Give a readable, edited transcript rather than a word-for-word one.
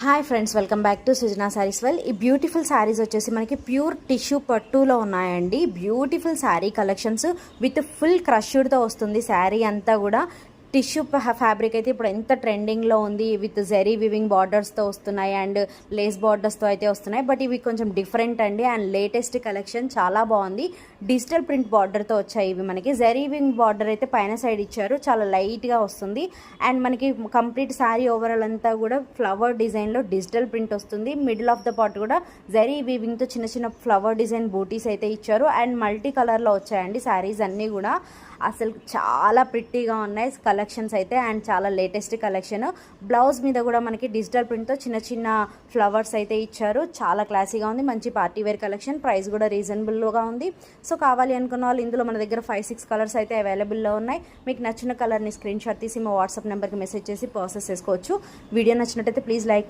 Hi friends, welcome back to Sujana sarees. ఈ beautiful sarees వచ్చేసి మనకి ప్యూర్ టిష్యూ పట్టులో ఉన్నాయండి. Beautiful saree collections with full క్రష్డ్తో వస్తుంది. శారీ అంతా కూడా టిష్యూ ఫ్యాబ్రిక్ అయితే ఇప్పుడు ఎంత ట్రెండింగ్లో ఉంది. విత్ జెరీ వివింగ్ బార్డర్స్తో వస్తున్నాయి అండ్ లేస్ బార్డర్స్తో అయితే వస్తున్నాయి. బట్ ఇవి కొంచెం డిఫరెంట్ అండి అండ్ లేటెస్ట్ కలెక్షన్, చాలా బాగుంది. డిజిటల్ ప్రింట్ బార్డర్తో వచ్చాయి ఇవి. మనకి జెరీ వివింగ్ బార్డర్ అయితే పైన సైడ్ ఇచ్చారు, చాలా లైట్గా వస్తుంది. అండ్ మనకి కంప్లీట్ శారీ ఓవరాల్ అంతా కూడా ఫ్లవర్ డిజైన్లో డిజిటల్ ప్రింట్ వస్తుంది. మిడిల్ ఆఫ్ ద పార్ట్ కూడా జెరీ వీవింగ్తో చిన్న చిన్న ఫ్లవర్ డిజైన్ బూటీస్ అయితే ఇచ్చారు. అండ్ మల్టీ కలర్లో వచ్చాయండి శారీస్ అన్నీ కూడా. అసలు చాలా ప్రిట్టీగా ఉన్నాయి కలెక్షన్స్ అయితే అండ్ చాలా లేటెస్ట్ కలెక్షన్. బ్లౌజ్ మీద కూడా మనకి డిజిటల్ ప్రింట్తో చిన్న చిన్న ఫ్లవర్స్ అయితే ఇచ్చారు. చాలా క్లాసీగా ఉంది. మంచి పార్టీ వేర్ కలెక్షన్. ప్రైస్ కూడా రీజనబుల్గా ఉంది. సో కావాలి అనుకున్న వాళ్ళు ఇందులో మన దగ్గర 5-6 కలర్స్ అయితే అవైలబుల్లో ఉన్నాయి. మీకు నచ్చిన కలర్ని స్క్రీన్ షాట్ తీసి మా వాట్సాప్ నెంబర్కి మెసేజ్ చేసి ప్రాసెస్ చేసుకోవచ్చు. వీడియో నచ్చినట్టయితే ప్లీజ్ లైక్